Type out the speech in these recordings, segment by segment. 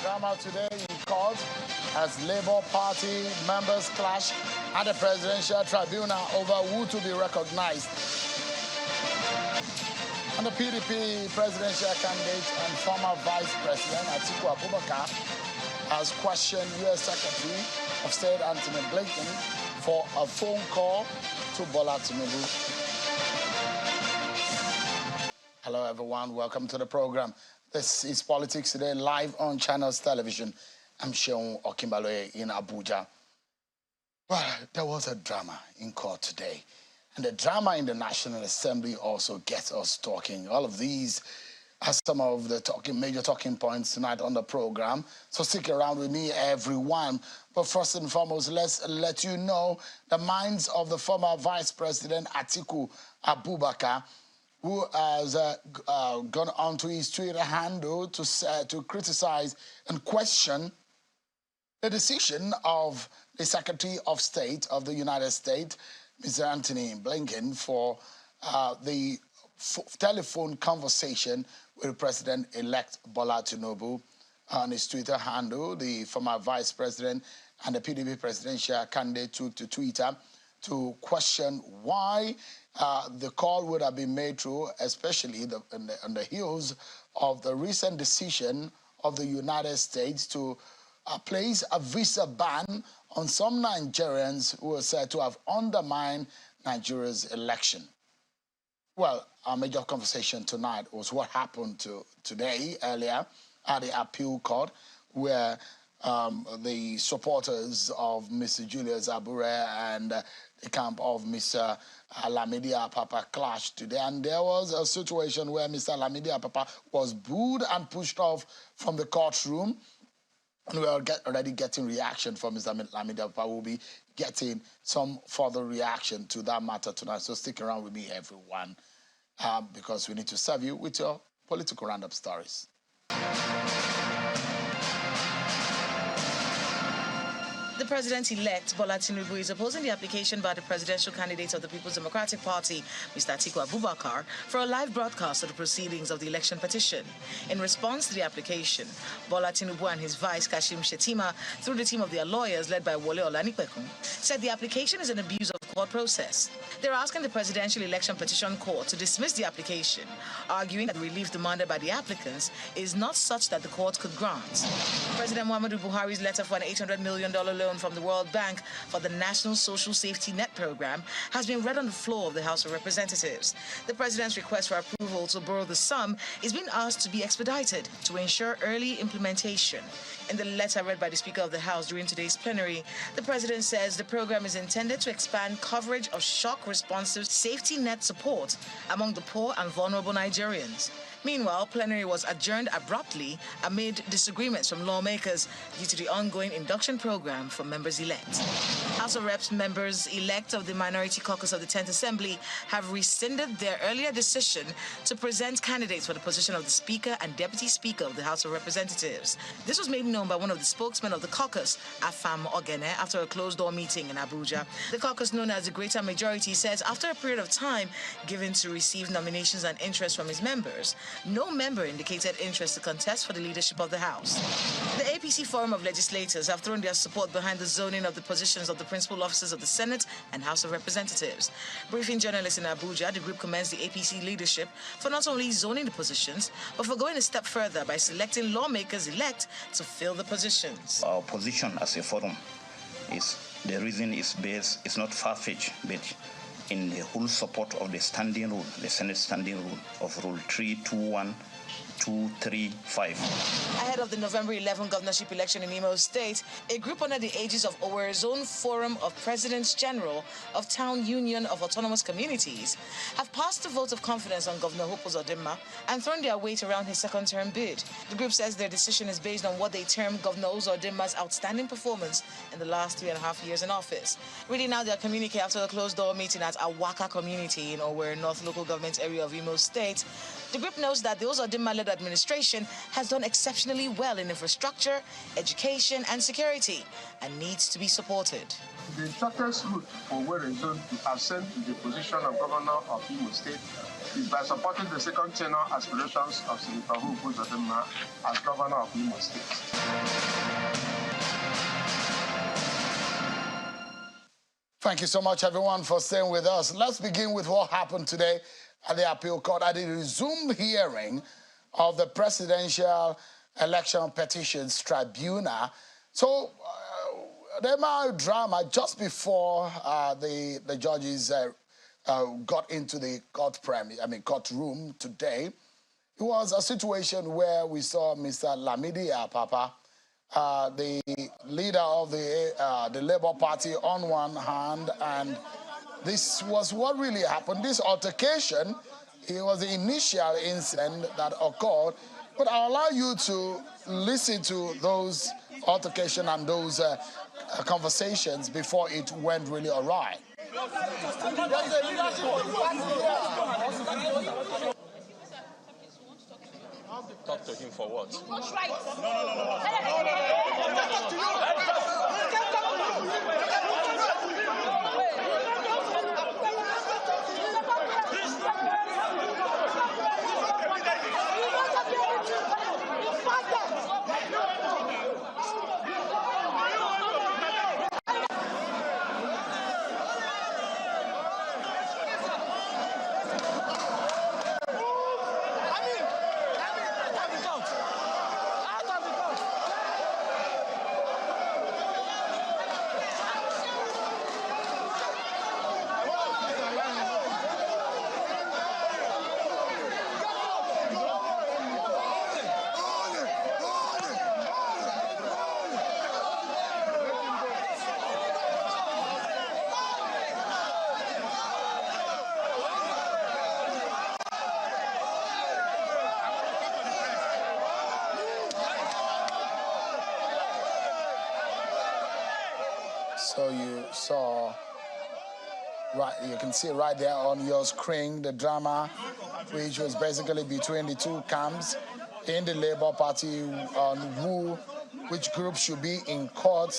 Drama today in court as Labour Party members clash at the Presidential Tribunal over who to be recognized. And the PDP presidential candidate and former Vice President Atiku Abubakar has questioned U.S. Secretary of State Antony Blinken for a phone call to Bola Tinubu. Hello, everyone. Welcome to the program. This is Politics Today, live on Channels Television. I'm Seun Okimbaloye in Abuja. Well, there was a drama in court today. And the drama in the National Assembly also gets us talking. All of these are some of the major talking points tonight on the program. So stick around with me, everyone. But first and foremost, let's let you know the minds of the former Vice President Atiku Abubakar, who has gone onto his Twitter handle to criticize and question the decision of the Secretary of State of the United States, Mr. Antony Blinken, for the telephone conversation with President-elect Bola Tinubu. On his Twitter handle, the former Vice President and the PDP presidential candidate took to Twitter to question why the call would have been made through, especially on the heels of the recent decision of the United States to place a visa ban on some Nigerians who were said to have undermined Nigeria's election. Well, our major conversation tonight was what happened today, earlier, at the appeal court, where the supporters of Mr. Julius Abure and the camp of Mr. Lamidi Apapa clashed today. And there was a situation where Mr. Lamidi Apapa was booed and pushed off from the courtroom. And we are already getting reaction from Mr. Lamidi Apapa. We'll be getting some further reaction to that matter tonight. So stick around with me, everyone, because we need to serve you with your political roundup stories. The president-elect, Bola Tinubu, is opposing the application by the presidential candidate of the People's Democratic Party, Mr. Atiku Abubakar, for a live broadcast of the proceedings of the election petition. In response to the application, Bola Tinubu and his vice, Kashim Shettima, through the team of their lawyers led by Wole Olanipekun, said the application is an abuse of the court process. They're asking the Presidential Election Petition Court to dismiss the application, arguing that the relief demanded by the applicants is not such that the court could grant. President Muhammadu Buhari's letter for an $800 million loan from the World Bank for the National Social Safety Net Program has been read on the floor of the House of Representatives. The president's request for approval to borrow the sum is being asked to be expedited to ensure early implementation. In the letter read by the Speaker of the House during today's plenary, the president says the program is intended to expand coverage of shock-responsive safety net support among the poor and vulnerable Nigerians. Meanwhile, plenary was adjourned abruptly amid disagreements from lawmakers due to the ongoing induction program for members-elect. House of Reps members-elect of the Minority Caucus of the 10th Assembly have rescinded their earlier decision to present candidates for the position of the Speaker and Deputy Speaker of the House of Representatives. This was made known by one of the spokesmen of the caucus, Afam Ogene, after a closed-door meeting in Abuja. The caucus, known as the Greater Majority, says after a period of time given to receive nominations and interest from his members, no member indicated interest to contest for the leadership of the House. The APC Forum of Legislators have thrown their support behind the zoning of the positions of the principal officers of the Senate and House of Representatives. Briefing journalists in Abuja, the group commends the APC leadership for not only zoning the positions, but for going a step further by selecting lawmakers-elect to fill the positions. Our position as a forum is, the reason is based, it's not far-fetched, but in the whole support of the standing rule, the Senate standing rule of Rule 321235. Ahead of the November 11 governorship election in Imo State, a group under the aegis of Owerri's own Forum of Presidents General of Town Union of Autonomous Communities have passed a vote of confidence on Governor Hope Uzodimma and thrown their weight around his second-term bid. The group says their decision is based on what they term Governor Uzodimma's outstanding performance in the last 3.5 years in office. Reading out their communique after a closed-door meeting at Awaka community in Owerri North local government area of Imo State, The group knows that the Ozodinma-led administration has done exceptionally well in infrastructure, education, and security, and needs to be supported. The shortest route for Owerri Zone to ascend to the position of governor of Imo State is by supporting the second tenure aspirations of Senator Ozodinma as governor of Imo State. Thank you so much, everyone, for staying with us. Let's begin with what happened today at the appeal court at the resumed hearing of the Presidential Election Petitions Tribunal. So, there might drama just before the judges got into the courtroom today. It was a situation where we saw Mr. Lamidi Apapa, the leader of the Labour Party on one hand, and this was what really happened. This altercation, it was the initial incident that occurred, but I'll allow you to listen to those altercation and those conversations before it went really awry. Talk to him for what? So you saw, right, you can see right there on your screen the drama, which was basically between the two camps in the Labour Party on which group should be in court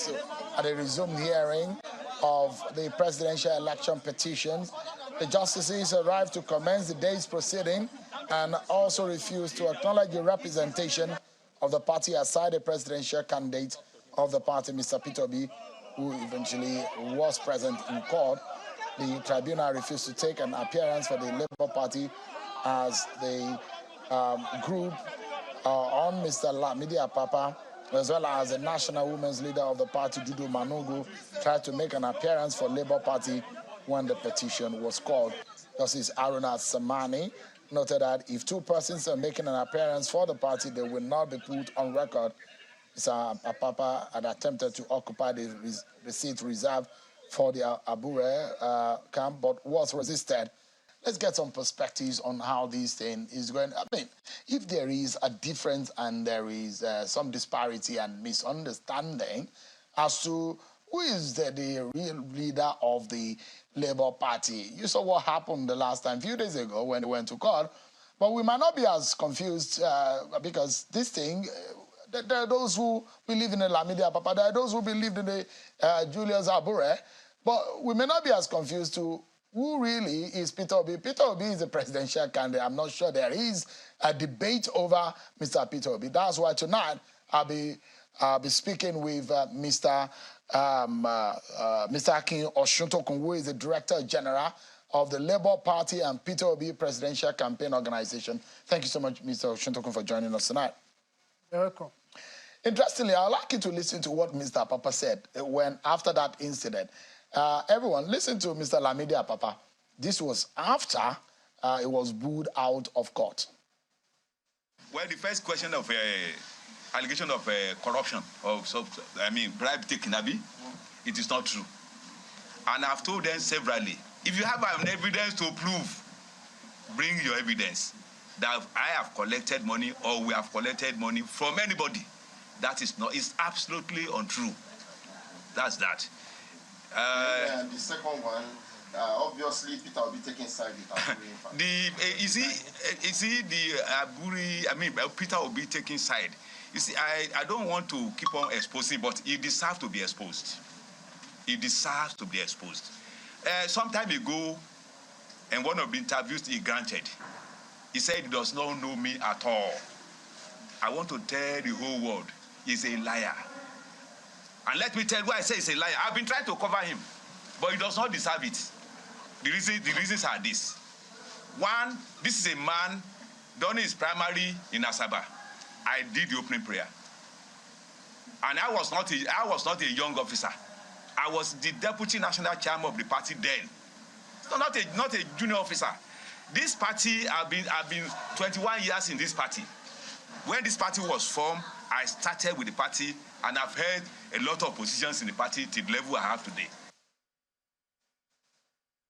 at a resumed hearing of the presidential election petitions. The justices arrived to commence the day's proceeding and also refused to acknowledge the representation of the party aside the presidential candidate of the party, Mr. Peter Obi, who eventually was present in court. The tribunal refused to take an appearance for the Labour Party as the group on Mr. Lamidi Apapa, as well as the national women's leader of the party, Dudu Manugu, tried to make an appearance for Labour Party when the petition was called. Justice Aruna Samani noted that if two persons are making an appearance for the party, they will not be put on record. Mr. Apapa had attempted to occupy the seat reserved for the Abure camp, but was resisted. Let's get some perspectives on how this thing is going. I mean, if there is a difference and there is some disparity and misunderstanding as to who is the real leader of the Labour Party. You saw what happened the last time, a few days ago, when they went to court. But we might not be as confused because this thing... There are those who believe in the Lamidi Apapa. There are those who believe in the Julius Abure. But we may not be as confused to who really is Peter Obi. Peter Obi is a presidential candidate. I'm not sure there is a debate over Mr. Peter Obi. That's why tonight I'll be speaking with Mr. Akin Oshuntokun, who is the Director General of the Labour Party and Peter Obi Presidential Campaign Organization. Thank you so much, Mr. Oshuntokun, for joining us tonight. You're welcome. Interestingly, I'd like you to listen to what Mr. Apapa said when, after that incident. Everyone, listen to Mr. Lamidi Apapa. This was after it was booed out of court. Well, the first question of allegation of corruption, bribe taking, it is not true. And I've told them severally, if you have an evidence to prove, bring your evidence that I have collected money or we have collected money from anybody. That is not, it's absolutely untrue. That's that. The second one, Obviously, Peter will be taking side with Aburi. You see the Aburi. I mean, Peter will be taking side. You see, I don't want to keep on exposing, but he deserves to be exposed. He deserves to be exposed. Some time ago, in one of the interviews he granted, he said he does not know me at all. I want to tell the whole world he's a liar. And let me tell you why I say he's a liar. I've been trying to cover him, but he does not deserve it. The reasons are this. One, this is a man done his primary in Asaba. I did the opening prayer. And I was not a young officer. I was the deputy national chairman of the party then. So not a junior officer. This party, I've been 21 years in this party. When this party was formed, I started with the party, and I've held a lot of positions in the party to the level I have today.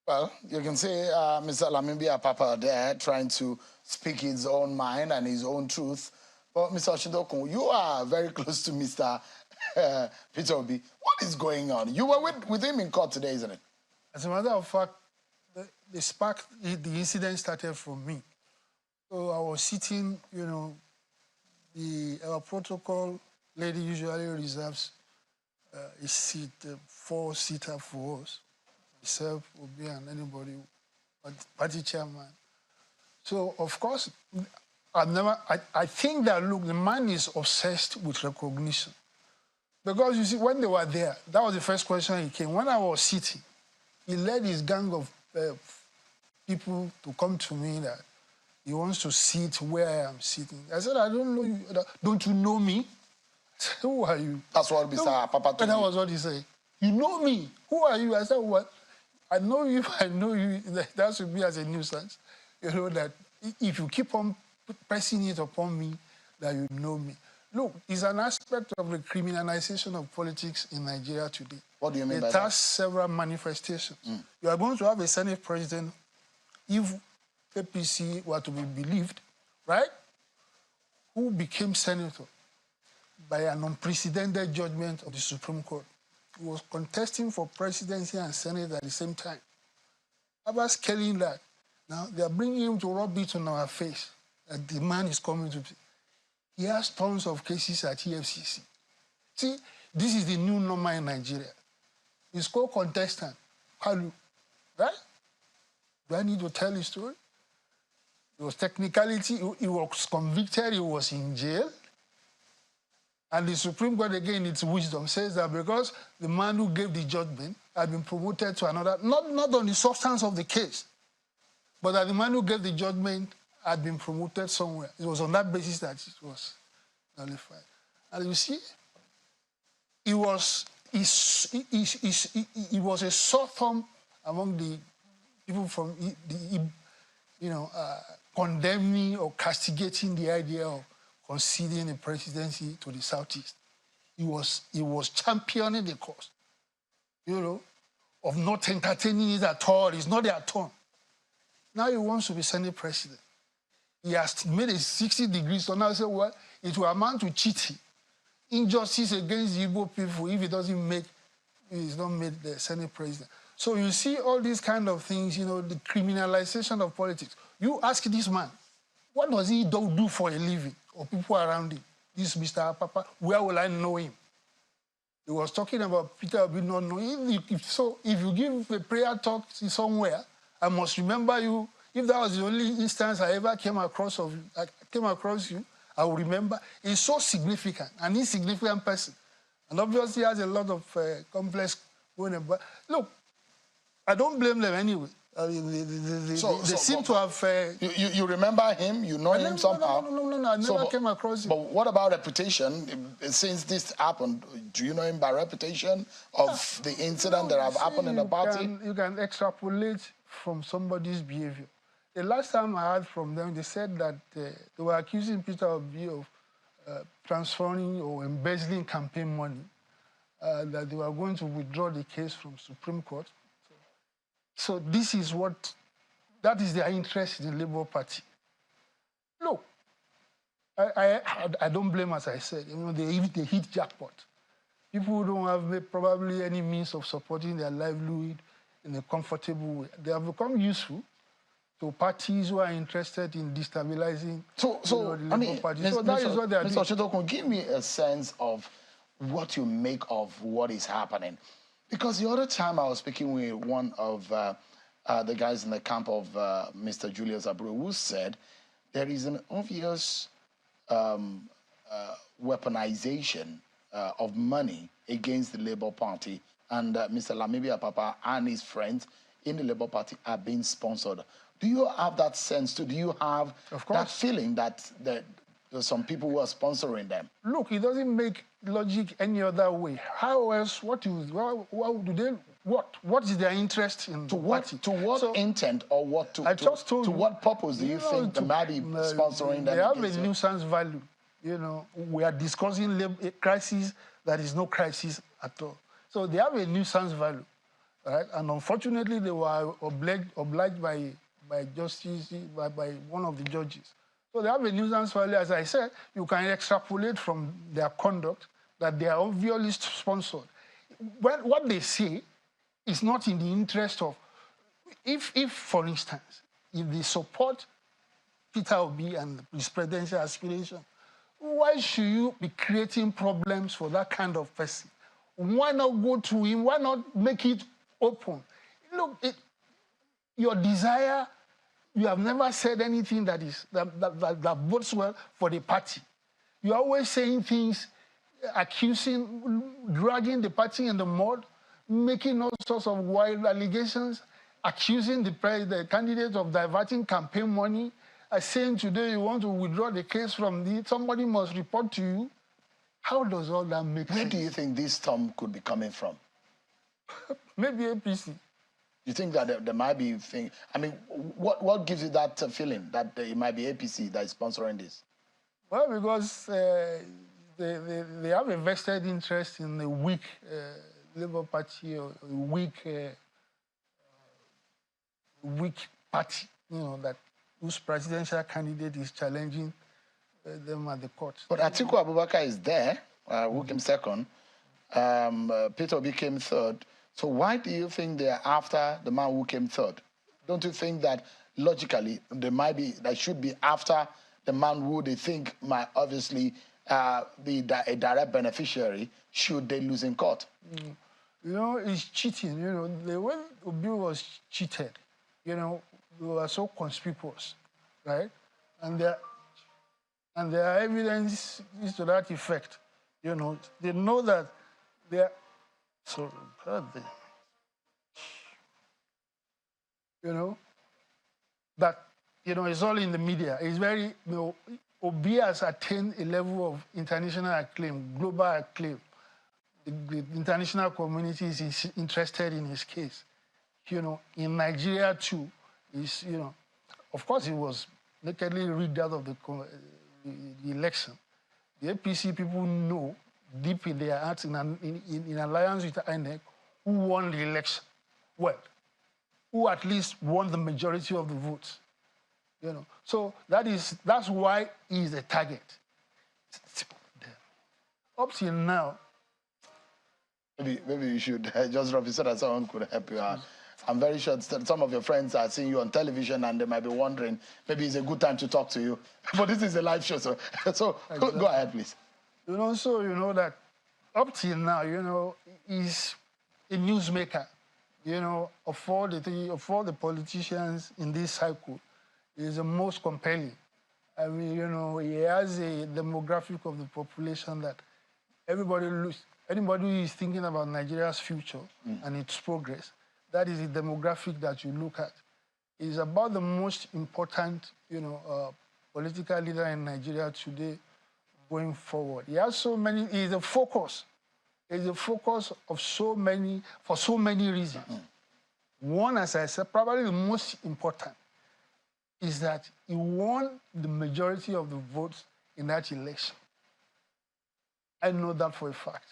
Well, you can see Mr. Lamimbi Papa there trying to speak his own mind and his own truth. But Mr. Oshindokun, you are very close to Mr. Peter Obi. What is going on? You were with him in court today, isn't it? As a matter of fact, the incident started from me. So I was sitting, you know, our protocol lady usually reserves a seat, a four-seater for us. Myself, Obi, and anybody, party chairman. So, of course, I think that, look, the man is obsessed with recognition. Because, you see, when they were there, that was the first question he came. When I was sitting, he led his gang of people to come to me that he wants to sit where I am sitting. I said, I don't know you. Don't you know me? I said, who are you? That's what Mr. Papa told And that you. was what he said. You know me? Who are you? I said, what? I know you. That should be as a nuisance. You know, that if you keep on pressing it upon me, that you know me. Look, it's an aspect of the criminalization of politics in Nigeria today. What do you mean by that? It has several manifestations. You are going to have a Senate president, if APC were to be believed, right, who became senator by an unprecedented judgment of the Supreme Court. He was contesting for presidency and Senate at the same time. I was telling that. Now, they are bringing him to rub it on our face that the man is coming to... He has tons of cases at EFCC. See, this is the new normal in Nigeria. He's co-contestant, Palu, right? Do I need to tell his story? It was technicality. He was convicted. He was in jail. And the Supreme Court, again, its wisdom, says that because the man who gave the judgment had been promoted to another, not on the substance of the case, but that the man who gave the judgment had been promoted somewhere. It was on that basis that it was nullified. And you see, he was a sore thumb among the people from condemning or castigating the idea of conceding a presidency to the Southeast. He was championing the cause, you know, of not entertaining it at all. It's not their turn. Now he wants to be Senate president. He has made a 60 degrees turn. Now I say, well, it will amount to cheating, injustice against the Igbo people if he's not made the Senate president. So you see all these kind of things, you know, the criminalization of politics. You ask this man, what does he do for a living, or people around him? This Mr. Papa, where will I know him? He was talking about Peter Obi not knowing. If you give a prayer talk somewhere, I must remember you. If that was the only instance I ever came across you, I will remember. He's so significant, an insignificant person. And obviously he has a lot of complex going on. But look, I don't blame them anyway. I mean, they seem to have... You remember him? You know him somehow? No, I never came across him. But what about reputation? Since this happened, do you know him by reputation of the incident that have happened in the party? You can extrapolate from somebody's behavior. The last time I heard from them, they said that they were accusing Peter Obi of transferring or embezzling campaign money, that they were going to withdraw the case from Supreme Court. So that is their interest in the Labour Party. Look, I don't blame, as I said. You know, they hit jackpot. People who don't have probably any means of supporting their livelihood in a comfortable way. They have become useful to parties who are interested in destabilizing the Labour Party. So that is what they are doing. Mr. Ochidokun, give me a sense of what you make of what is happening. Because the other time I was speaking with one of the guys in the camp of Mr. Julius Abru, who said there is an obvious weaponization of money against the Labour Party, and Mr. Lamibia Papa and his friends in the Labour Party are being sponsored. Do you have that sense too? Do you have that feeling that there's some people who are sponsoring them? Look, it doesn't make logic any other way. How else? What is their interest in to the what party? To what intent or what to? I just told to you, what purpose do you think they might be sponsoring them? They have a nuisance value. You know, we are discussing a crisis that is no crisis at all. So they have a nuisance value, right? And unfortunately, they were obliged by justice by one of the judges. So they have a nuisance value. As I said, you can extrapolate from their conduct that they are obviously sponsored. What they say is not in the interest of, if for instance, if they support Peter Obi and his presidential aspiration, why should you be creating problems for that kind of person? Why not go to him? Why not make it open? Look, your desire, you have never said anything that bodes well for the party. You're always saying things, accusing, dragging the party in the mud, making all sorts of wild allegations, accusing the candidate of diverting campaign money, saying today you want to withdraw the case from somebody must report to you. How does all that make sense? Where do you think this storm could be coming from? Maybe APC. You think that there might be thing? I mean, what gives you that feeling that it might be APC that is sponsoring this? Well, because they have a vested interest in a weak Labour Party or a weak party, you know, whose presidential candidate is challenging them at the court. But Atiku Abubakar is there, who came second. Peter Obi came third. So why do you think they're after the man who came third? Don't you think that logically they should be after the man who they think might obviously be a direct beneficiary should they lose in court? You know, it's cheating. You know, the way Obi was cheated, you know, they were so conspicuous, right? And there are evidence to that effect. You know, they know that they're so you know, that, you know, it's all in the media. It's very, you know, Obi has attained a level of international acclaim, global acclaim. The international community is interested in his case. You know, in Nigeria too, you know, of course he was nakedly rigged out of the election. The APC people know deep in their hearts, in alliance with INEC, who won the election well, who at least won the majority of the votes. You know, so that's why he's a target. Up till now, maybe you should just drop it so that someone could help you out. I'm very sure that some of your friends are seeing you on television and they might be wondering, maybe it's a good time to talk to you. But this is a live show, so exactly. Go ahead, please. You know, so you know that up till now, you know, he's a newsmaker. You know, of all the politicians in this cycle, he's the most compelling. I mean, you know, he has a demographic of the population that anybody who is thinking about Nigeria's future and its progress, that is the demographic that you look at. He's about the most important, you know, political leader in Nigeria today going forward. He has so many, he's a focus. He's a focus of for so many reasons. One, as I said, probably the most important, is that he won the majority of the votes in that election. I know that for a fact,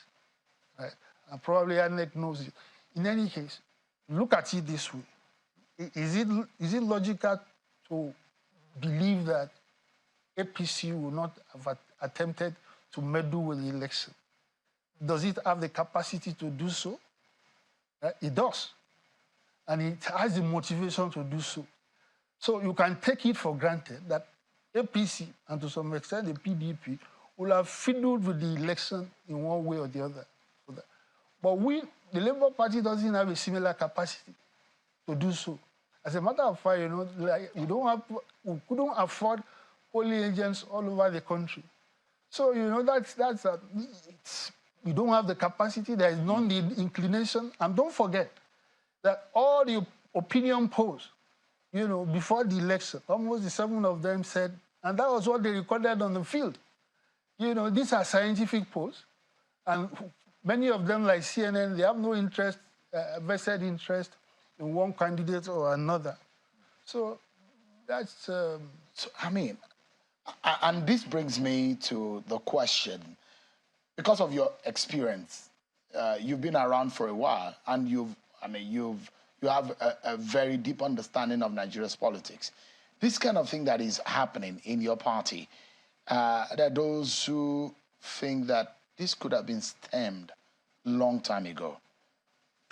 right? And probably INEC knows it. In any case, look at it this way. Is it logical to believe that APC will not have attempted to meddle with the election? Does it have the capacity to do so? It does. and it has the motivation to do so. So you can take it for granted that APC and to some extent the PDP will have fiddled with the election in one way or the other. But the Labour Party doesn't have a similar capacity to do so. As a matter of fact, you know, like we couldn't afford polling agents all over the country. So, you know, we don't have the capacity, there is no need, inclination. And don't forget that all the opinion polls, you know, before the election, almost the 7 of them said, and that was what they recorded on the field. You know, these are scientific polls, and many of them, like CNN, they have no interest, vested interest in one candidate or another. So that's... So, I mean, and this brings me to the question, because of your experience, you've been around for a while, and you have a very deep understanding of Nigeria's politics. This kind of thing that is happening in your party, there are those who think that this could have been stemmed long time ago,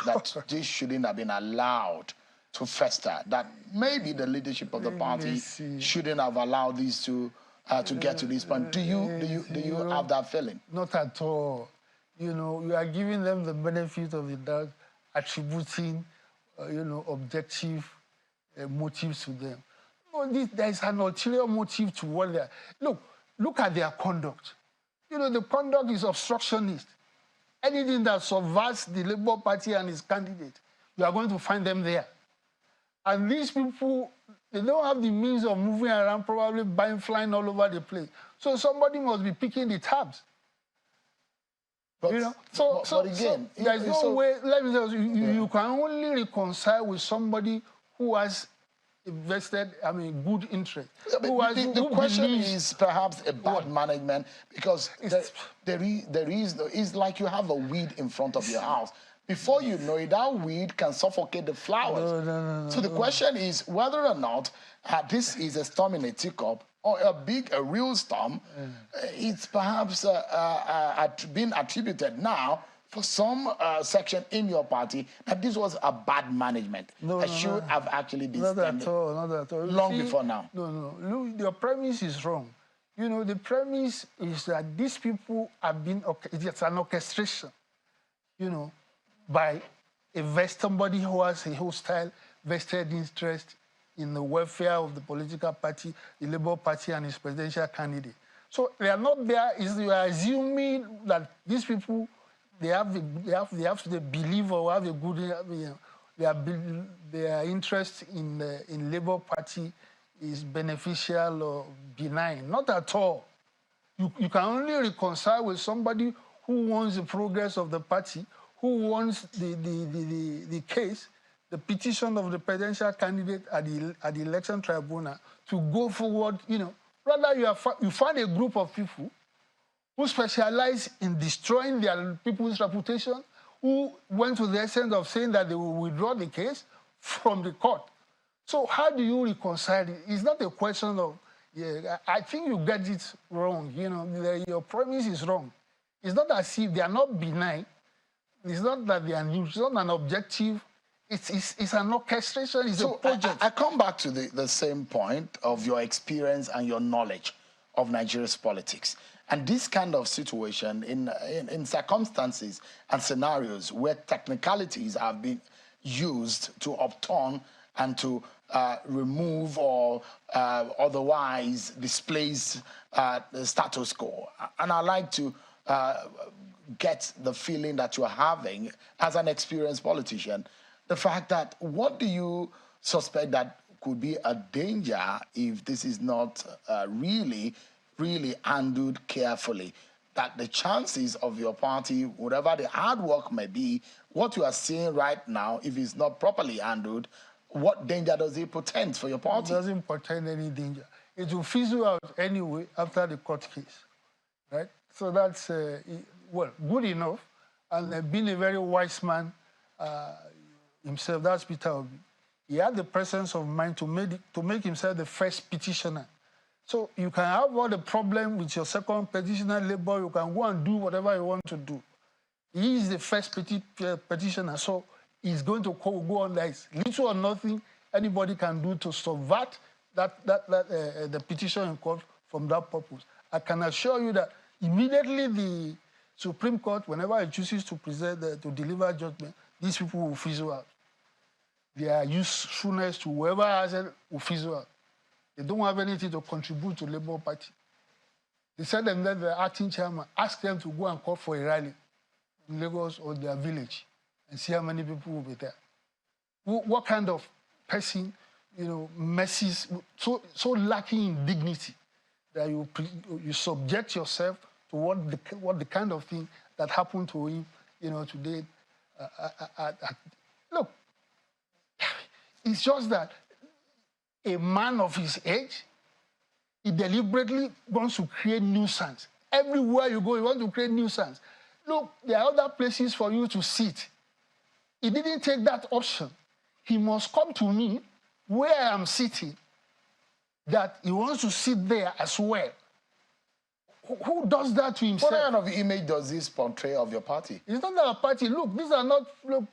that this shouldn't have been allowed to fester, that maybe the leadership of the party shouldn't have allowed these to get to this point. Do you have that feeling? Not at all. You know, you are giving them the benefit of the doubt, attributing, you know, objective motives to them. No, there is an ulterior motive to what they are. Look at their conduct. You know, the conduct is obstructionist. Anything that subverts the Labour Party and its candidate, you are going to find them there. And these people, they don't have the means of moving around, probably flying all over the place. So somebody must be picking the tabs. But, you know, but again, there's no way. Let me tell you, you can only reconcile with somebody who has invested, good interest. The question is perhaps a bad management, because it's like you have a weed in front of your house. Before you know it, that weed can suffocate the flowers. So the question is whether or not this is a storm in a teacup or a real storm. It's perhaps been attributed now for some section in your party that this was a bad management. Should have actually been not at all. Long before now. No. Look, your premise is wrong. You know, the premise is that these people have been, it's an orchestration, you know, by somebody who has a hostile vested interest in the welfare of the political party, the Labour Party and its presidential candidate. So they are not there. You are assuming that these people, they have to believe or have a good, their interest in Labour Party is beneficial or benign. Not at all. You can only reconcile with somebody who wants the progress of the party, who wants the case, the petition of the presidential candidate at the election tribunal to go forward, you know. Rather, you find a group of people who specialize in destroying their people's reputation, who went to the extent of saying that they will withdraw the case from the court. So how do you reconcile it? It's not a question of, I think you get it wrong, you know, your premise is wrong. It's not as if they are not benign. It's not that they are new. It's not an objective. It's an orchestration. It's a project. I come back to the same point of your experience and your knowledge of Nigeria's politics. And this kind of situation in circumstances and scenarios where technicalities have been used to upturn and to remove or otherwise displace the status quo. And I like to get the feeling that you're having as an experienced politician, the fact that what do you suspect that could be a danger if this is not really handled carefully, that the chances of your party, whatever the hard work may be, what you are seeing right now, if it's not properly handled, what danger does it portend for your party? It doesn't portend any danger. It will fizzle out anyway after the court case, right? So that's, good enough. And being a very wise man himself, that's Peter Obi. He had the presence of mind to make himself the first petitioner. So you can have all the problem with your second petitioner, Labour. You can go and do whatever you want to do. He is the first petitioner. So is going to go on. There is little or nothing anybody can do to subvert the petition in court from that purpose. I can assure you that immediately the Supreme Court, whenever it chooses to to deliver judgment, these people will fizzle out. Their usefulness to whoever has it will fizzle out. They don't have anything to contribute to Labour Party. They said them that the acting chairman asked them to go and call for a rally in Lagos or their village and see how many people will be there. What kind of person, messes, so lacking in dignity that you subject yourself to what the kind of thing that happened to him, today. Look, it's just that a man of his age, he deliberately wants to create nuisance. Everywhere you go, you want to create nuisance. Look, there are other places for you to sit. He didn't take that option. He must come to me where I am sitting, that he wants to sit there as well. Who does that to himself? What kind of image does this portray of your party? It's not our party. Look, these are not... Look,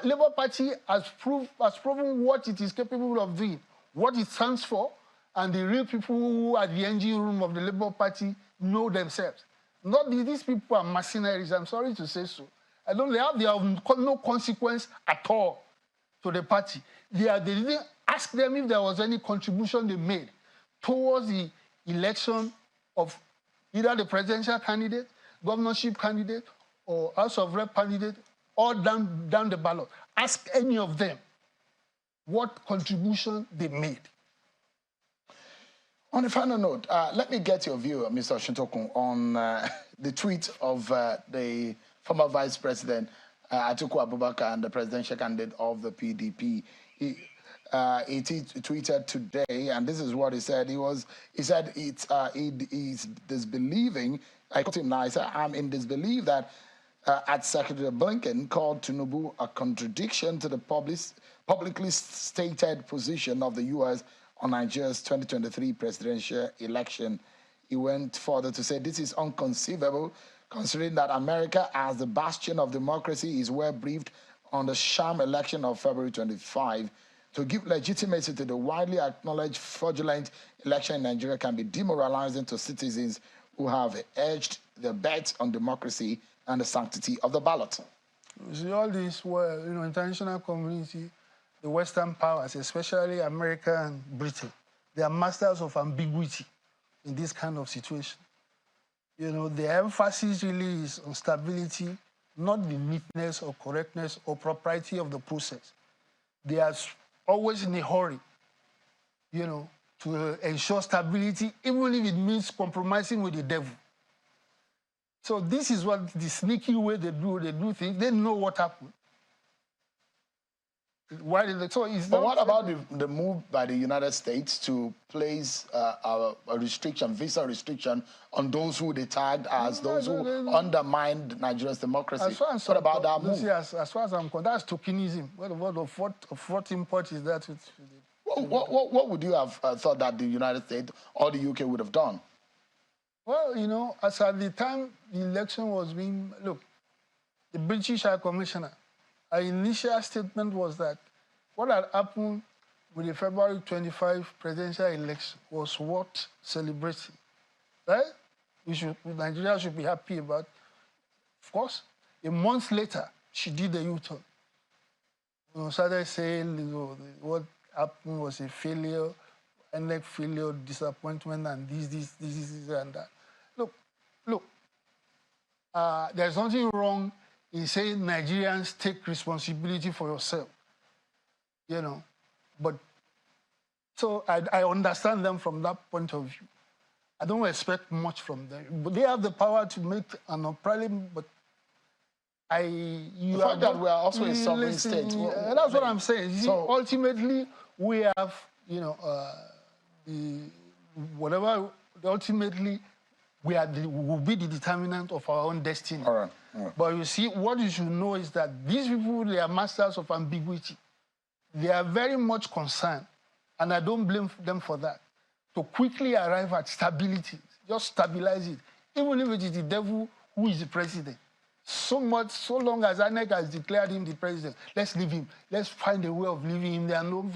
Labour Party has proven what it is capable of doing, what it stands for, and the real people who are the engine room of the Labour Party know themselves. Not these people are mercenaries, I'm sorry to say so. They have no consequence at all to the party. They didn't ask them if there was any contribution they made towards the election of either the presidential candidate, governorship candidate, or House of Rep candidate, or down the ballot. Ask any of them what contribution they made. On a final note, let me get your view, Mr. Oshintokun, on the tweet of the former Vice President Atiku Abubakar and the presidential candidate of the PDP. He tweeted today, and this is what he said. He said he's disbelieving. I quote him now. He said, "I'm in disbelief that at Secretary Blinken called Tinubu a contradiction to the publicly stated position of the U.S. on Nigeria's 2023 presidential election." He went further to say, "This is inconceivable, considering that America, as the bastion of democracy, is well briefed on the sham election of February 25. To give legitimacy to the widely acknowledged fraudulent election in Nigeria can be demoralizing to citizens who have hedged their bets on democracy and the sanctity of the ballot." You see, all this, international community, the Western powers, especially America and Britain, they are masters of ambiguity in this kind of situation. The emphasis really is on stability, not the neatness or correctness or propriety of the process. They are always in a hurry, to ensure stability, even if it means compromising with the devil. So this is what the sneaky way they do things. They know what happened. But what about the move by the United States to place a visa restriction on those who they tagged as those who undermined Nigeria's democracy? What about that move? As far as I'm concerned, that's tokenism. What import is that? What would you have thought that the United States or the UK would have done? Well, as at the time the election was being... Look, the British High Commissioner, our initial statement was that what had happened with the February 25 presidential election was worth celebrating, right? Nigeria should be happy about. Of course, a month later, she did a U-turn. Started saying what happened was a failure, ended failure, disappointment, and this, and that. Look, there's nothing wrong in saying Nigerians take responsibility for yourself, But so I understand them from that point of view. I don't expect much from them, but they have the power to make an uprising. But the fact that we are also a sovereign state. That's what I'm saying. So ultimately, we have, ultimately, we will be the determinant of our own destiny. All right. But you see, what you should know is that these people, they are masters of ambiguity. They are very much concerned, and I don't blame them for that, to quickly arrive at stability. Just stabilize it, even if it is the devil who is the president. so long as INEC has declared him the president, let's leave him. Let's find a way of leaving him there. No,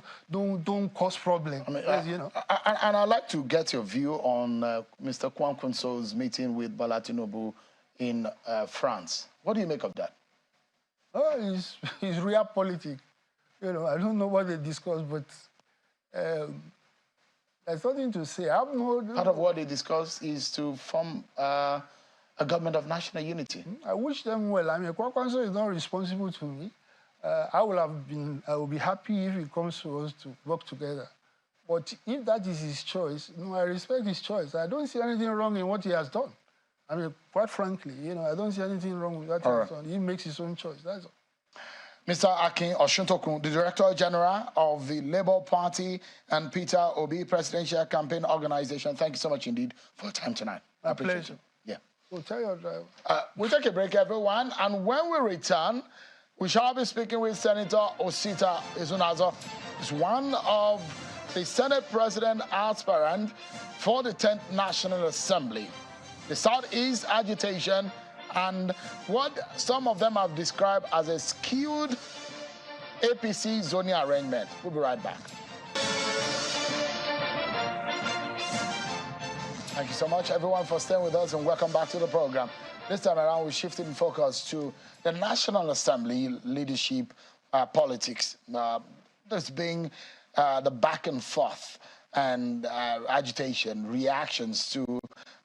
don't cause problem. I mean, You know. and I'd like to get your view on Mr. Kwankwanso's meeting with Bola Tinubu in France. What do you make of that? Oh, it's real politics. You know, I don't know what they discussed, but there's nothing to say. I have no. Part of what they discussed is to form a government of national unity. I wish them well. I mean, Kwankwanso is not responsible to me. I will be happy if it comes to us to work together. But if that is his choice, I respect his choice. I don't see anything wrong in what he has done. I mean, quite frankly, I don't see anything wrong with what he has done. He makes his own choice, that's all. Mr. Akin Oshuntokun, the Director General of the Labour Party and Peter Obi Presidential Campaign Organization, thank you so much indeed for your time tonight. My pleasure. Yeah. We'll tell your driver. We'll take a break, everyone, and when we return, we shall be speaking with Senator Osita Ezunazo. He's one of the Senate President aspirant for the 10th National Assembly. The Southeast agitation and what some of them have described as a skewed APC zoning arrangement. We'll be right back. Thank you so much, everyone, for staying with us, and welcome back to the program. This time around, we're shifting focus to the National Assembly leadership politics. There's been the back and forth and agitation, reactions to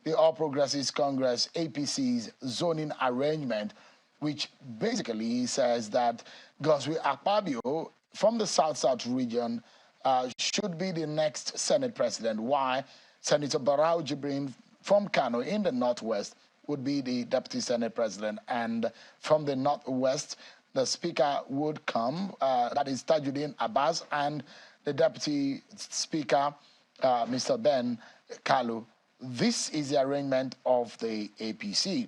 the All Progressives Congress, APC's zoning arrangement, which basically says that Godswill Akpabio from the South-South region should be the next Senate president, while Senator Barau Jibrin from Kano in the Northwest would be the Deputy Senate President. And from the Northwest, the Speaker would come, that is Tajuddin Abbas, and the Deputy Speaker, Mr. Ben Kalu. This is the arrangement of the APC.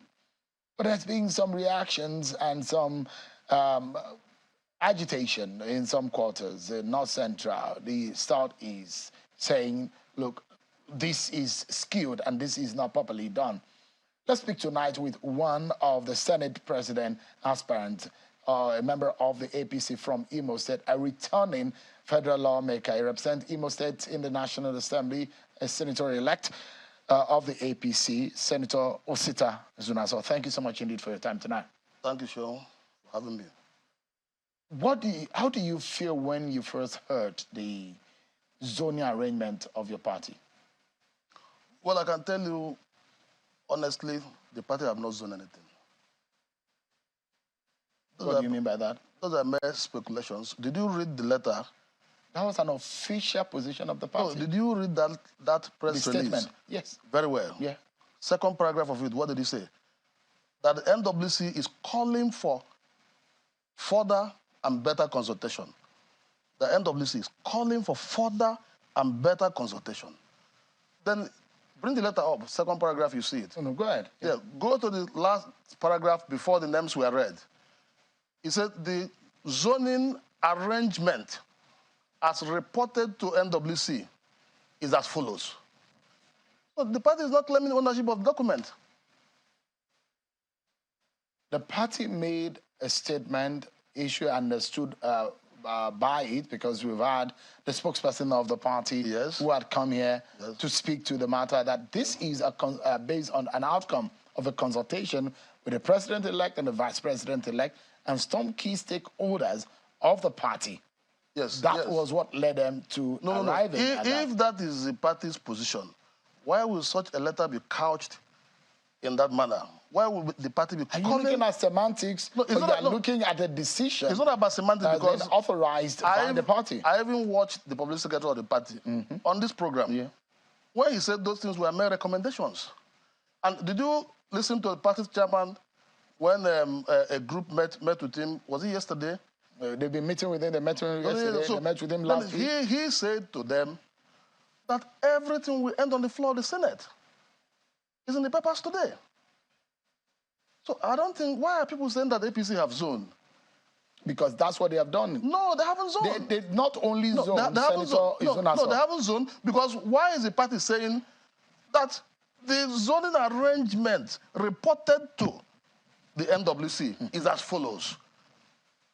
But there's been some reactions and some agitation in some quarters, the North Central, the Southeast, saying, look, this is skewed and this is not properly done. Let's speak tonight with one of the Senate President aspirants, a member of the APC from Imo State, a returning federal lawmaker. He represents Imo State in the National Assembly, a senator-elect of the APC, Senator Osita Ezunazo. Thank you so much indeed for your time tonight. Thank you, Sean, for having me. How do you feel when you first heard the zoning arrangement of your party? Well, I can tell you, honestly, the party have not zoned anything. What do you mean by that? Those are mere speculations. Did you read the letter? That was an official position of the party. No, did you read that press the release? Statement? Yes. Very well. Yeah. Second paragraph of it, what did he say? That the NWC is calling for further and better consultation. The NWC is calling for further and better consultation. Then bring the letter up, second paragraph, you see it. Oh, no, go ahead. Yeah, go to the last paragraph before the names were read. He said the zoning arrangement as reported to NWC is as follows. So the party is not claiming ownership of the document. The party made a statement, issue understood by it, because we've had the spokesperson of the party who had come here to speak to the matter, that this is based on an outcome of a consultation with the president-elect and the vice president-elect and some key stakeholders of the party. Yes, that was what led them to arriving at that. If that is the party's position, why will such a letter be couched in that manner? Why would the party be calling... Are you looking at semantics, or you are looking at a decision? It's not about semantics because... authorized by the party. I even watched the public secretary of the party on this program. Yeah. Where he said those things were mere recommendations. And did you listen to the party's chairman when a group met with him? Was it yesterday? They've been meeting with him. They met with him yesterday. So they met with him last week. He said to them that everything will end on the floor of the Senate. It's in the papers today. So I don't think, why are people saying that APC have zoned? Because that's what they have done. No, they haven't zoned. They not only zoned, they haven't zoned. No, they haven't zoned, because why is the party saying that the zoning arrangement reported to the NWC is as follows.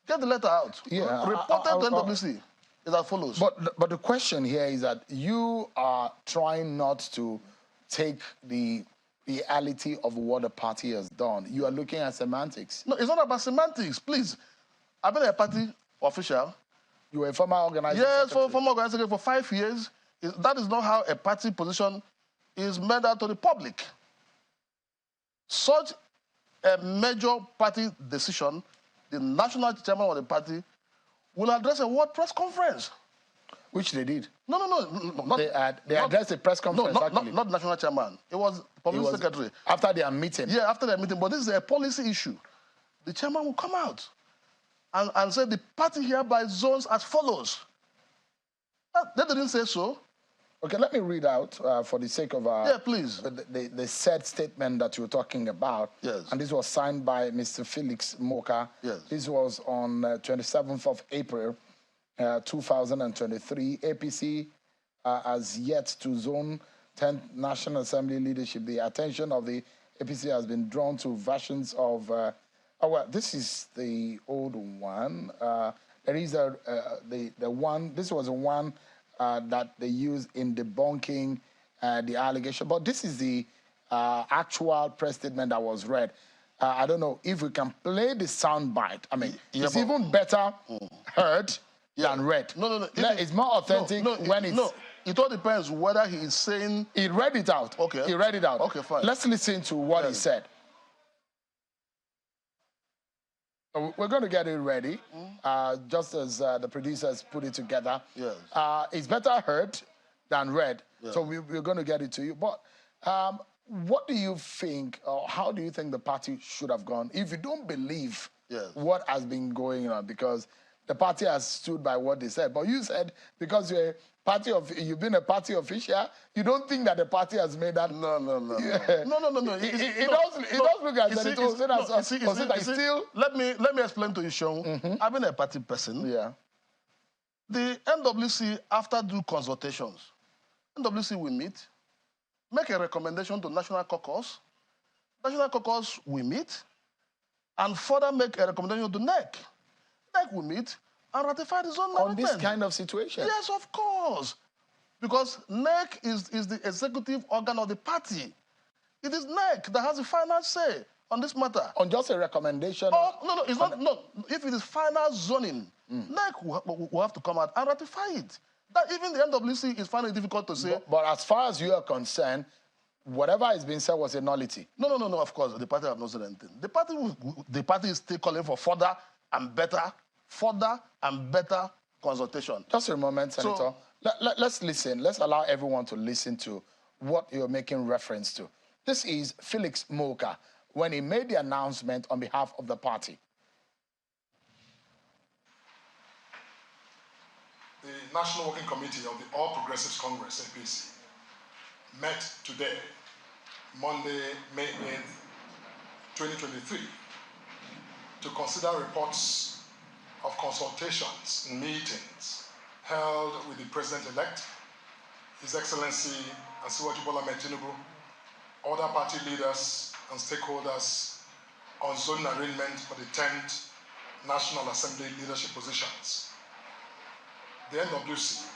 Get the letter out. Yeah, Reported to NWC is as follows. But the question here is that you are trying not to take the reality of what the party has done. You are looking at semantics. No, it's not about semantics, please. I've been a party official. You were a former organizer. Yes, for former organizer for 5 years. That is not how a party position is made out to the public. Such a major party decision, the national chairman of the party will address a world press conference. Which they did. No. Not, they addressed a press conference, not national chairman. It was public secretary. After their meeting. Yeah, after their meeting. But this is a policy issue. The chairman will come out and say the party hereby zones as follows. They didn't say so. Okay, let me read out for the sake of yeah, please. The said statement that you're talking about. Yes. And this was signed by Mr. Felix Moka. Yes. This was on 27th of April, 2023. APC has yet to zone 10th National Assembly leadership. The attention of the APC has been drawn to versions of. Well, this is the old one. There is the one. This was the one. That they use in debunking the allegation. But this is the actual press statement that was read. I don't know if we can play the sound bite. I mean, it's even better heard than read. No. It's more authentic when it's... No, it all depends whether he is saying... He read it out. Okay. He read it out. Okay, fine. Let's listen to what he said. We're going to get it ready, just as the producers put it together. Yes. It's better heard than read, so we're going to get it to you. But what do you think, or how do you think the party should have gone if you don't believe what has been going on? Because the party has stood by what they said. But you said because you've been a party official, you don't think that the party has made that. No. Yeah. No. It does look as if it was still. Let me explain to you, Sean. I've been a party person. Yeah. The NWC, after due consultations, NWC will meet, make a recommendation to National Caucus. National Caucus will meet, and further make a recommendation to NEC. NEC will meet and ratify the zone on this kind of situation. Yes, of course. Because NEC is the executive organ of the party. It is NEC that has the final say on this matter. On just a recommendation? Oh, no, it's not. No, if it is final zoning, NEC will have to come out and ratify it. That even the NWC is finding it difficult to say. But as far as you are concerned, whatever is being said was a nullity. No, of course. The party have not said anything. The party is still calling for further and better consultation. Just a moment, Senator. So, let's listen. Let's allow everyone to listen to what you're making reference to. This is Felix Moka when he made the announcement on behalf of the party. The National Working Committee of the All Progressives Congress, APC, met today, Monday, May 8th, 2023, to consider reports of consultations and meetings held with the President-elect, His Excellency Asiwaju Bola Ahmed Tinubu, other party leaders and stakeholders on zoning arrangement for the 10th National Assembly leadership positions. The NWC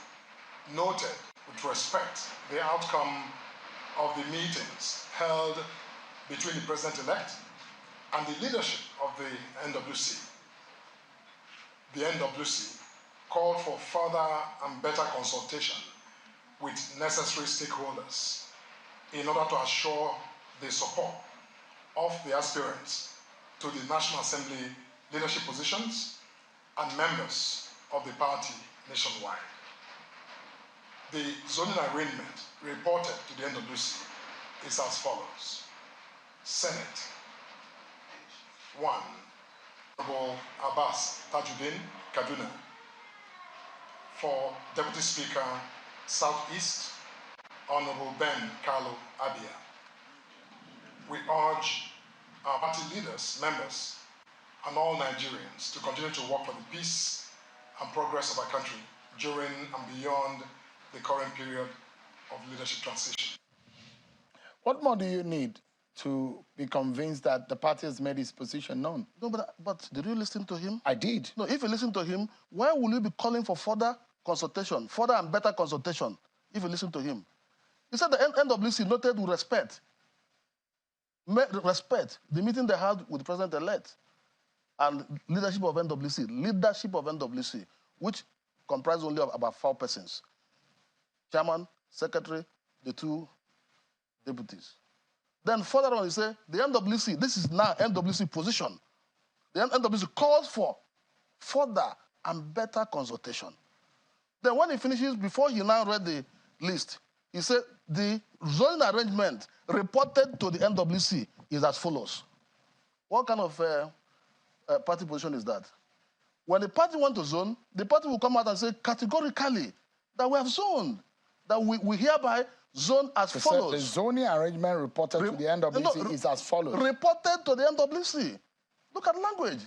noted with respect the outcome of the meetings held between the President-elect and the leadership of the NWC. The NWC called for further and better consultation with necessary stakeholders in order to assure the support of the aspirants to the National Assembly leadership positions and members of the party nationwide. The zoning arrangement reported to the NWC is as follows. Senate, 1. Honorable Abbas Tajuddin Kaduna. For Deputy Speaker, Southeast, Honorable Ben Carlo Abia. We urge our party leaders, members, and all Nigerians to continue to work for the peace and progress of our country during and beyond the current period of leadership transition. What more do you need to be convinced that the party has made its position known. No, but did you listen to him? I did. No, if you listen to him, why will you be calling for further consultation, further and better consultation, if you listen to him? He said the NWC noted with respect the meeting they had with the president-elect and leadership of NWC, which comprised only of about 4 persons. Chairman, secretary, the 2 deputies. Then further on, he said, the NWC, this is now NWC position. The NWC calls for further and better consultation. Then when he finishes, before he now read the list, he said the zoning arrangement reported to the NWC is as follows. What kind of party position is that? When the party want to zone, the party will come out and say categorically that we have zoned, that we hereby zone as follows. The zoning arrangement reported to the NWC is as follows. Reported to the NWC. Look at language.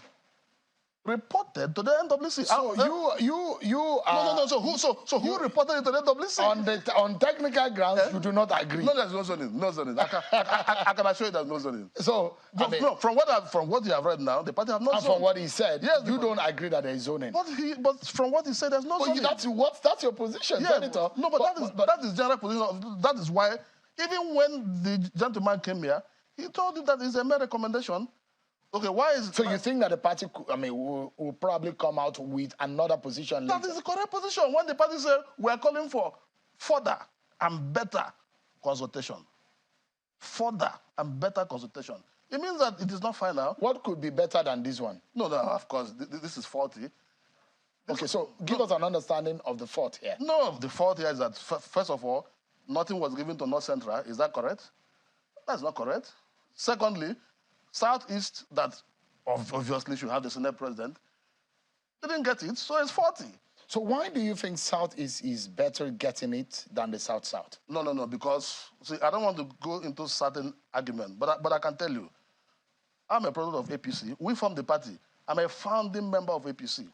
Reported to the NWC. So you are... No. So who reported it to the NWC? On technical grounds, you do not agree. No, there's no zoning. No zoning. I can assure you there's no zoning. So, no, from what you have read now, the party have not zoned. From what he said, yes, you don't agree that there is zoning. But from what he said, there's no zoning. That's your position. Yeah, no, but that is general position. That is why, even when the gentleman came here, he told you that it's a mere recommendation. Okay, why is... So you think that the party, will probably come out with another position later? That is the correct position. When the party said, we are calling for further and better consultation. Further and better consultation. It means that it is not final. What could be better than this one? No, of course, this is faulty. Okay, so give us an understanding of the fault here. No, the fault here is that, first of all, nothing was given to North Central. Is that correct? That's not correct. Secondly, Southeast, that obviously should have the Senate president, didn't get it, so it's 40. So why do you think Southeast is better getting it than the South-South? No, because, see, I don't want to go into certain argument, but I can tell you, I'm a product of APC. We formed the party. I'm a founding member of APC.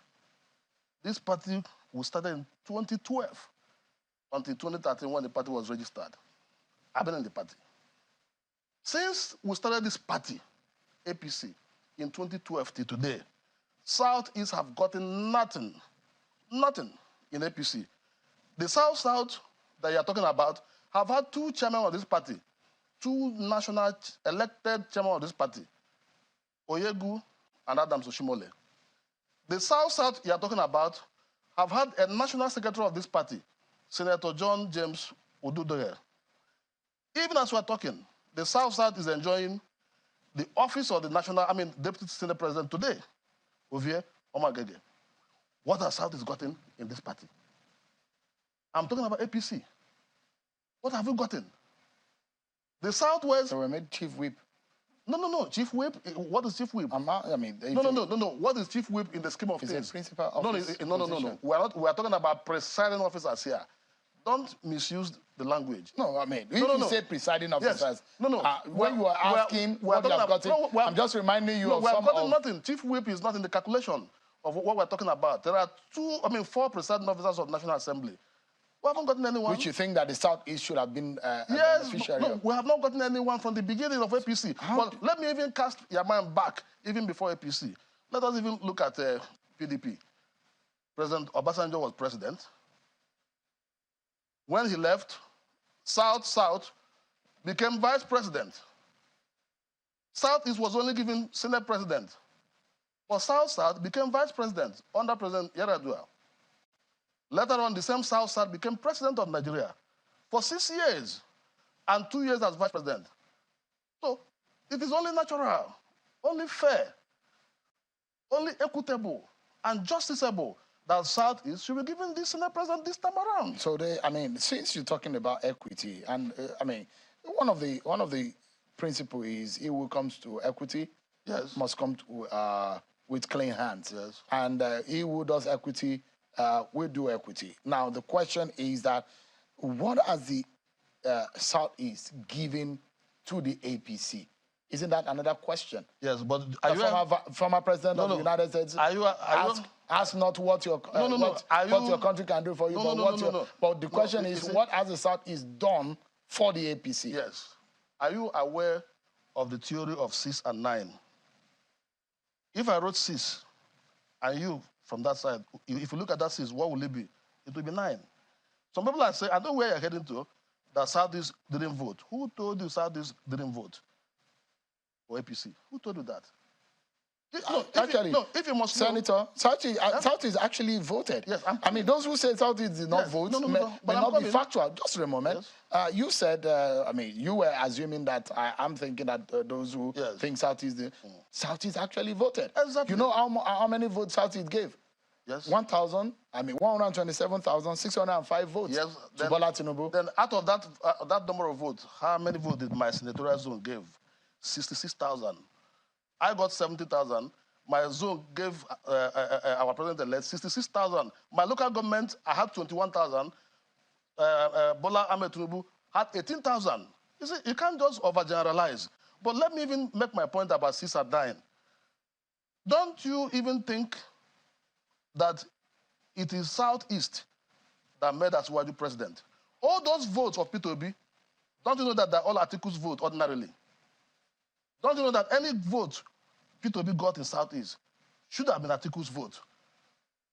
This party was started in 2012 until 2013 when the party was registered. I've been in the party. Since we started this party, APC, in 2012 till today, Southeast have gotten nothing in APC. The South-South that you're talking about have had 2 chairmen of this party, 2 national elected chairmen of this party, Oyegu and Adams Oshimole. The South-South you're talking about have had a national secretary of this party, Senator John James Odudoye. Even as we're talking, the South-South is enjoying the office of the Deputy Senate President today, Ovie Omagege. What has South is gotten in this party? I'm talking about APC. What have you gotten? The Southwest... So we made Chief Whip. No. Chief Whip? What is Chief Whip? No. What is Chief Whip in the scheme of things? It's a principal office. No. We are talking about presiding officers here. Don't misuse the language. No, if you say presiding officers, yes. When you are asking what you have gotten, I'm just reminding you of some of... nothing. Chief Whip is not in the calculation of what we're talking about. There are 4 presiding officers of National Assembly. We haven't gotten anyone. Which you think that the Southeast should have been a beneficiary of? We have not gotten anyone from the beginning of APC. But let me even cast your mind back, even before APC. Let us even look at PDP. President Obasanjo was president. When he left, South-South became vice president. Southeast was only given Senate president. But South-South became vice president under President Yar'Adua. Later on, the same South-South became president of Nigeria for 6 years and 2 years as vice president. So it is only natural, only fair, only equitable and justiciable that Southeast should be given this Senate president this time around. So since you're talking about equity, and one of the principles is it will come to equity. Yes. Must come to, with clean hands. Yes. And he who does equity will do equity. Now the question is that what has the Southeast given to the APC? Isn't that another question? Yes, but former president of the United States ask not what your what your country can do for you, but the question is what has the Southeast done for the APC? Yes. Are you aware of the theory of 6 and 9. If I wrote 6, and you from that side, if you look at that 6, what will it be? It will be 9. Some people are saying, I know where you're heading to, that Southeast didn't vote. Who told you Southeast didn't vote for APC? Who told you that? If you must Senator, know, Southeast actually voted. Yes, I mean, those who say Southeast did not vote may not be factual. Just for a moment. Yes. You said, I mean, you were assuming that I'm thinking that those who think Southeast did. Southeast actually voted. Exactly. You know how many votes Southeast gave? Yes. 1,127,605 votes to Bola Tinubu. Then out of that number of votes, how many votes did my senatorial zone give? 66,000. I got 70,000. My zone gave our president-elect 66,000. My local government, I had 21,000. Bola Ahmed Tinubu had 18,000. You see, you can't just overgeneralize. But let me even make my point about 6 and 9. Don't you even think that it is Southeast that made Asiwaju president? All those votes of P2B, don't you know that they're all Atiku's vote ordinarily? Don't you know that any vote P2B got in Southeast should have been Atiku's vote?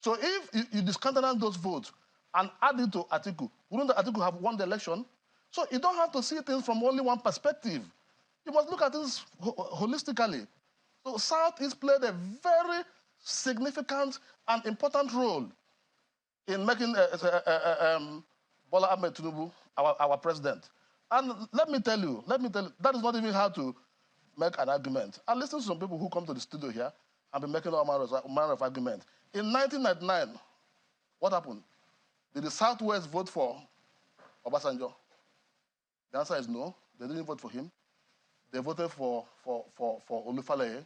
So if you discountenance those votes and add it to Atiku, wouldn't Atiku have won the election? So you don't have to see things from only one perspective. You must look at things holistically. So Southeast played a very significant and important role in making Bola Ahmed Tinubu our president. And let me tell you, that is not even how to make an argument. I listen to some people who come to the studio here and be making all manner of argument. In 1999, what happened? Did the Southwest vote for Obasanjo? The answer is no. They didn't vote for him. They voted for Olufalaye.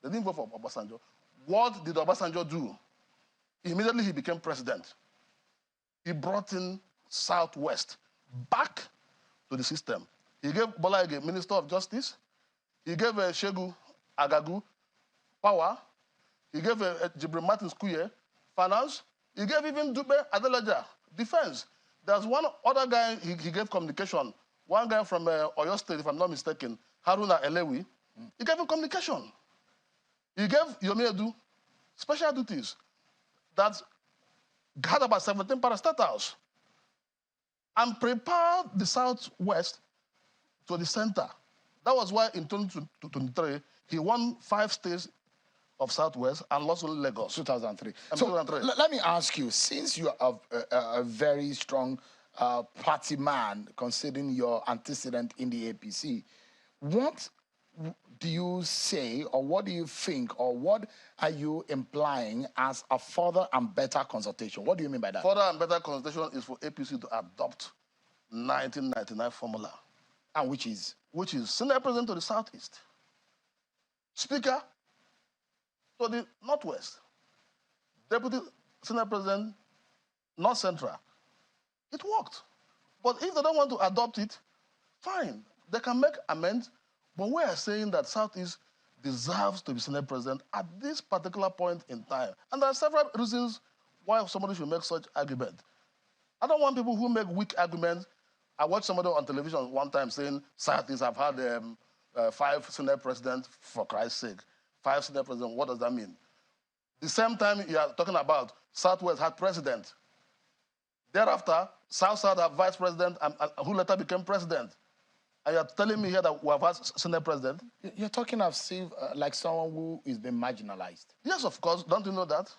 They didn't vote for Obasanjo. What did Obasanjo do? Immediately he became president. He brought in Southwest back to the system. He gave Bola Ige Minister of Justice. He gave Shegu Agagu power. He gave Jibril Martins Kuye finance. He gave even Dube Adelaja defense. There's one other guy he gave communication. One guy from Oyo State, if I'm not mistaken, Haruna Elewi. He gave him communication. He gave Yomi Edu special duties that had about 17 parastatals and prepared the Southwest to the center. That was why in 2023, he won 5 states of Southwest and lost only Lagos. 2003. So let me ask you, since you are a very strong party man, considering your antecedent in the APC, what do you say, or what do you think, or what are you implying as a further and better consultation? What do you mean by that? Further and better consultation is for APC to adopt 1999 formula. And which is? Which is Senate President to the Southeast, Speaker to the Northwest, Deputy Senate President, North Central. It worked. But if they don't want to adopt it, fine. They can make amends. But we are saying that Southeast deserves to be Senate President at this particular point in time. And there are several reasons why somebody should make such argument. I don't want people who make weak arguments. I watched somebody on television one time saying, Southeast have had 5 Senate Presidents, for Christ's sake. 5 Senate Presidents, what does that mean? The same time you are talking about Southwest had president. Thereafter, South-South had vice president who later became president. And you're telling me here that we have had Senate president? You're talking of like someone who is being marginalized. Yes, of course. Don't you know that?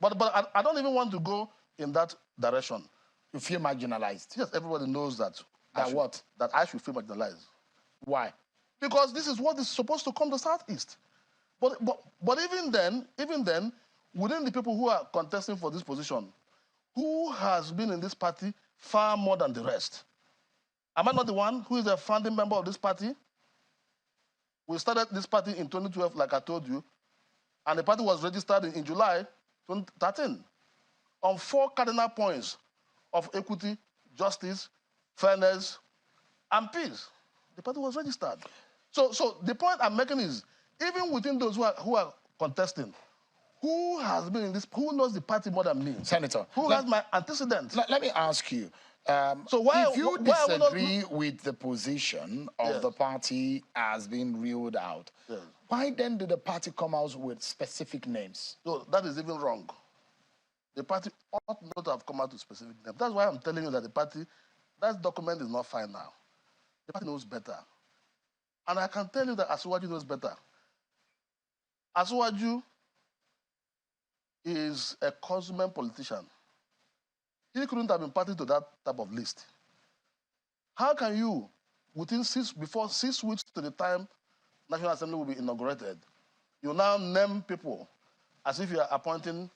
But I don't even want to go in that direction. You feel marginalized? Yes, everybody knows that. That I should feel marginalized. Why? Because this is what is supposed to come to Southeast. But even then, within the people who are contesting for this position, who has been in this party far more than the rest? Am I not the one who is a founding member of this party? We started this party in 2012, like I told you, and the party was registered in July 2013 on 4 cardinal points of equity, justice, fairness, and peace. The party was registered. So the point I'm making is, even within those who are contesting, who has been in this, who knows the party more than me? Senator. Who has my antecedents? Let me ask you, So why, if you why are we not- disagree with the position of Yes. the party as being ruled out, Yes. why then did the party come out with specific names? So that is even wrong. The party ought not to have come out with specific names. That's why I'm telling you that the party, that document is not final. The party knows better. And I can tell you that Asuwaju knows better. Asuwaju is a consummate politician. He couldn't have been party to that type of list. How can you, before 6 weeks to the time National Assembly will be inaugurated, you now name people as if you are appointing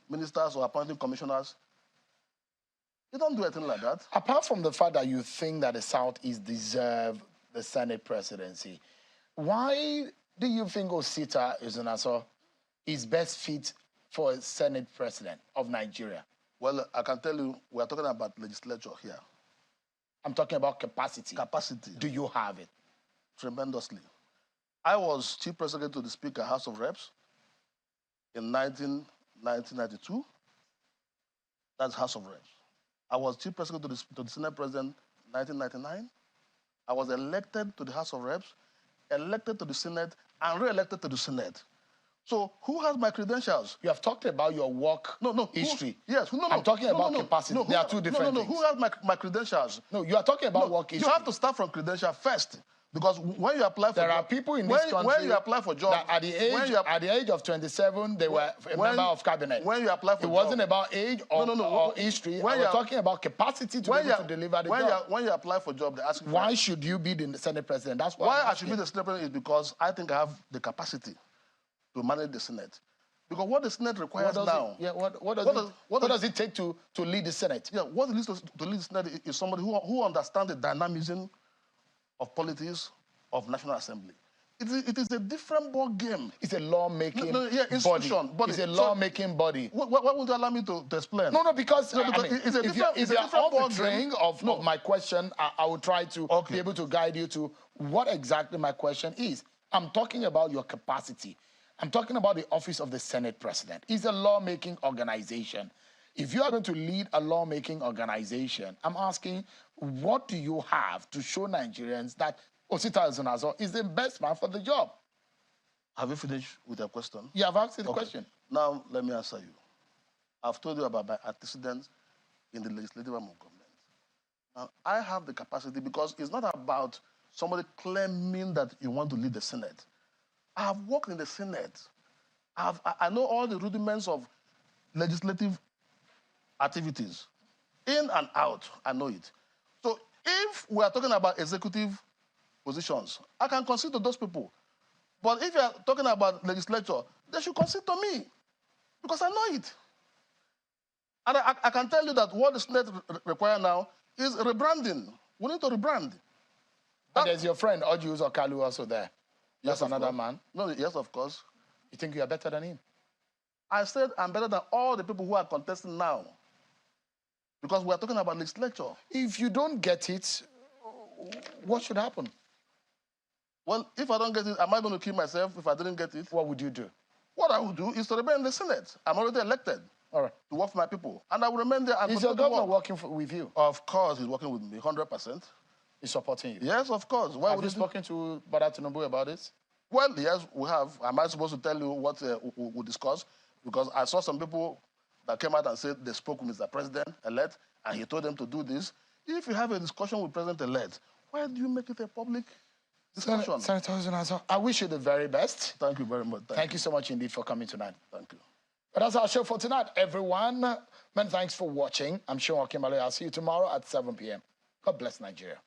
ministers or appointing commissioners? You don't do anything like that. Apart from the fact that you think that the Southeast deserve the Senate presidency, why do you think Osita Ezenaso is best fit for a Senate president of Nigeria? Well, I can tell you, we are talking about legislature here. I'm talking about capacity. Capacity. Do you have it? Tremendously. I was chief president to the Speaker, House of Reps, in 1992. That's House of Reps. I was chief president to the Senate president in 1999. I was elected to the House of Reps, elected to the Senate, and re-elected to the Senate. So who has my credentials? You have talked about your work history. Yes. No, I'm talking about capacity. There are two different things. Who has my credentials? No, you are talking about work history. You have to start from credential first. Because when you apply for there are people in this country when you apply for jobs, at the age of 27 they were a member of cabinet. When you apply for it wasn't about age or history. We're talking about capacity to be able to deliver the job. When you apply for job, they ask you why should you be the Senate president? That's why I should be the Senate president is because I think I have the capacity to manage the Senate. Because what the Senate requires now... What does it take to lead the Senate? Yeah, what it needs to lead the Senate is somebody who understands the dynamism of politics of National Assembly. It is a different ball game. It's a lawmaking body. It's a lawmaking body. Why won't you allow me to explain? No, because if you're off the train of my question, I will try to be able to guide you to what exactly my question is. I'm talking about your capacity. I'm talking about the office of the Senate President. It's a lawmaking organization. If you are going to lead a lawmaking organization, I'm asking, what do you have to show Nigerians that Osita Ezenaso is the best man for the job? Have you finished with your question? Yeah, I've asked you the question. Now, let me answer you. I've told you about my antecedents in the legislative arm of government. Now, I have the capacity because it's not about somebody claiming that you want to lead the Senate. I have worked in the Senate. I know all the rudiments of legislative activities. In and out, I know it. So if we are talking about executive positions, I can concede to those people. But if you are talking about legislature, they should concede to me because I know it. And I can tell you that what the Senate requires now is rebranding. We need to rebrand. And there's your friend, Ojus Okalu, also there. That's another man. No, yes, of course. You think you are better than him? I said I'm better than all the people who are contesting now. Because we're talking about legislature. If you don't get it, what should happen? Well, if I don't get it, am I going to kill myself if I didn't get it? What would you do? What I would do is to remain in the Senate. I'm already elected. All right. To work for my people. And I will remain there. Is your governor working with you? Of course, he's working with me, 100%. He's supporting you? Yes, of course. Why have you spoken to Bola Tinubu about this? Well, yes, we have. Am I supposed to tell you what we discussed? Because I saw some people that came out and said they spoke with Mr. President-elect and he told them to do this. If you have a discussion with President-elect, why do you make it a public discussion? Senator Ezenaso, I wish you the very best. Thank you very much. Thank you so much indeed for coming tonight. Thank you. But that's our show for tonight, everyone. Many thanks for watching. I'm Sean Okimbalo. I'll see you tomorrow at 7 p.m. God bless Nigeria.